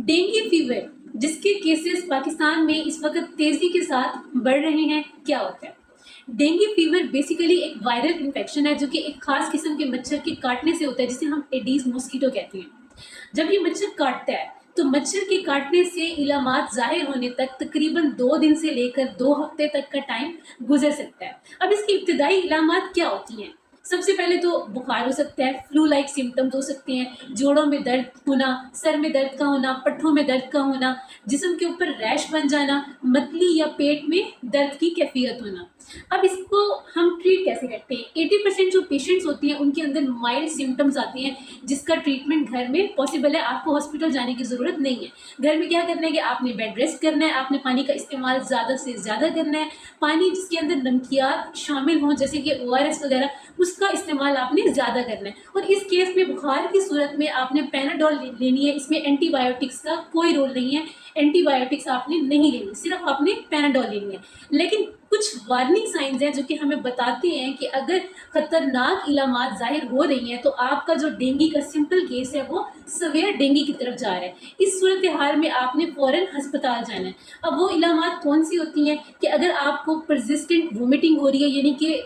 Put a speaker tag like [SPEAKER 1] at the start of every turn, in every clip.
[SPEAKER 1] Dengue fever جس کے cases Pakistan میں اس وقت تیزی کے ساتھ بڑھ رہے ہیں، کیا ہوتا ہے؟ ڈینگی فیور بیسیکلی ایک وائرل انفیکشن ہے جو کہ ایک خاص قسم کے مچھر کے کاٹنے سے ہوتا ہے، جسے ہم ایڈیز ماسکیٹو کہتے ہیں۔ جب یہ مچھر کاٹتا ہے تو مچھر کے کاٹنے سے علامات ظاہر ہونے تک تقریباً 2 دن سے لے کر 2 ہفتے تک کا ٹائم گزر سکتا ہے۔ اب اس کی ابتدائی علامات کیا ہوتی ہیں؟ سب سے پہلے تو بخار ہو سکتا ہے، فلو لائک سمٹمز ہو سکتے ہیں، جوڑوں میں درد ہونا، سر میں درد کا ہونا، پٹھوں میں درد کا ہونا، جسم کے اوپر ریش بن جانا، متلی یا پیٹ میں درد کی کیفیت ہونا۔ اب اس کو ہم ٹریٹ کیسے کرتے ہیں؟ 80% جو پیشنٹس ہوتی ہیں ان کے اندر مائلڈ سمٹمز آتے ہیں جس کا ٹریٹمنٹ گھر میں پاسبل ہے، آپ کو ہاسپٹل جانے کی ضرورت نہیں ہے۔ گھر میں کیا کرنا ہے کہ آپ نے بیڈ ریسٹ کرنا ہے، آپ نے پانی کا استعمال زیادہ سے زیادہ کرنا ہے، پانی جس کے اندر نمکیات شامل ہوں جیسے کہ ORS وغیرہ، اس کا استعمال آپ نے زیادہ کرنا ہے۔ اور اس کیس میں بخار کی صورت میں آپ نے پیناڈول لینی ہے، اس میں اینٹی بایوٹکس کا کوئی رول نہیں ہے، اینٹی بایوٹکس آپ نے نہیں لینی، صرف آپ نے پیناڈول لینی ہے۔ لیکن کچھ وارننگ سائنز ہیں جو کہ ہمیں بتاتے ہیں کہ اگر خطرناک علامات ظاہر ہو رہی ہیں تو آپ کا جو ڈینگی کا سمپل کیس ہے وہ سویئر ڈینگی کی طرف جا رہا ہے۔ اس صورتحال میں آپ نے فوراً ہسپتال جانا ہے۔ اب وہ علامات کون سی ہوتی ہیں کہ اگر آپ کو پرزسٹنٹ وومٹنگ ہو رہی ہے، یعنی کہ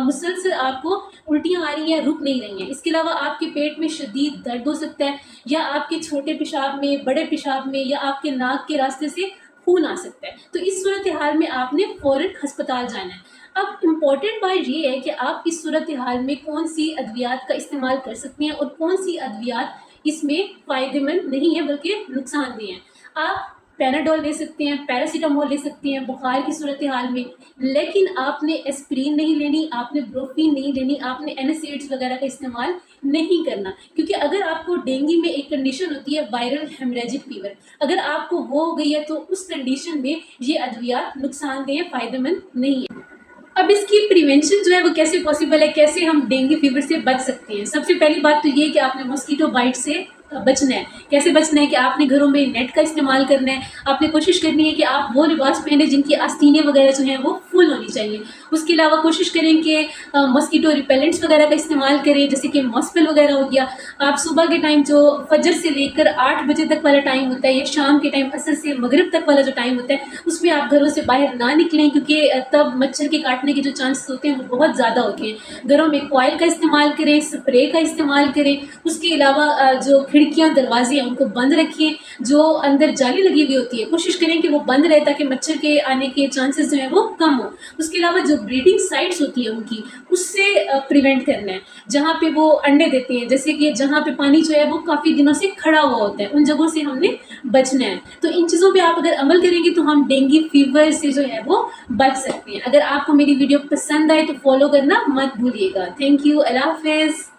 [SPEAKER 1] مسلسل آپ کو الٹیاں آ رہی ہیں، رک نہیں رہی ہیں، اس کے علاوہ آپ کے پیٹ میں شدید درد ہو سکتا ہے، یا آپ کے چھوٹے پیشاب میں، بڑے پیشاب میں، یا آپ کے ناک کے راستے سے خون آ سکتا ہے، تو اس صورتحال میں آپ نے فوراً ہسپتال جانا ہے۔ اب امپورٹنٹ بات یہ ہے کہ آپ اس صورتحال میں کون سی ادویات کا استعمال کر سکتے ہیں اور کون سی ادویات اس میں فائدہ مند نہیں ہیں بلکہ نقصان دہ ہیں۔ آپ پیناڈول لے سکتے ہیں، پیراسیٹامول لے سکتے ہیں بخار کی صورتحال میں، لیکن آپ نے ایسپرین نہیں لینی، آپ نے بروفین نہیں لینی، آپ نے NSAIDs وغیرہ کا استعمال نہیں کرنا، کیونکہ اگر آپ کو ڈینگی میں ایک کنڈیشن ہوتی ہے وائرل ہیمریجک فیور، اگر آپ کو وہ ہو گئی ہے تو اس کنڈیشن میں یہ ادویات نقصان دہ فائدہ مند نہیں ہے۔ اب اس کی پریونشن جو ہے وہ کیسے پاسبل ہے، کیسے ہم ڈینگی فیور سے بچ سکتے ہیں؟ سب سے پہلی بات تو یہ کہ آپ نے ماسکیٹو بائٹ سے بچنا ہے۔ کیسے بچنا ہے کہ آپ نے گھروں میں نیٹ کا استعمال کرنا ہے، آپ نے کوشش کرنی ہے کہ آپ وہ لباس پہنیں جن کی آستینیں وغیرہ جو ہیں وہ فل ہونی چاہیے۔ اس کے علاوہ کوشش کریں کہ ماسکیٹو ریپیلنٹس وغیرہ کا استعمال کریں، جیسے کہ ماسپل وغیرہ ہو گیا۔ آپ صبح کے ٹائم جو فجر سے لے کر 8 بجے تک والا ٹائم ہوتا ہے، یا شام کے ٹائم عصر سے مغرب تک والا جو ٹائم ہوتا ہے، اس میں آپ گھروں سے باہر نہ نکلیں، کیونکہ تب مچھر کے کاٹنے کے جو چانسز ہوتے ہیں وہ بہت زیادہ ہوتے ہیں۔ گھروں میں کوائل کا استعمال کریں، اسپرے کا استعمال کریں۔ اس کے علاوہ جو کھڑکیاں دروازے ہیں ان کو بند رکھیں، جو اندر جالی لگی ہوئی ہوتی ہے کوشش کریں کہ وہ بند رہے تاکہ مچھر کے آنے کے چانسز جو ہیں وہ کم ہوں۔ اس کے علاوہ جو بریڈنگ سائٹس ہوتی ہیں ان کی، اس سے پریونٹ کرنا ہے، جہاں پہ وہ انڈے دیتے ہیں، جیسے کہ جہاں پہ پانی جو ہے وہ کافی دنوں سے کھڑا ہوا ہوتا ہے، ان جگہوں سے ہم نے بچنا ہے۔ تو ان چیزوں پہ آپ اگر عمل کریں گے تو ہم ڈینگی فیور سے جو ہے وہ بچ سکتے ہیں۔ اگر آپ کو میری ویڈیو پسند آئے تو فالو کرنا مت بھولیے گا۔ تھینک یو، اللہ حافظ۔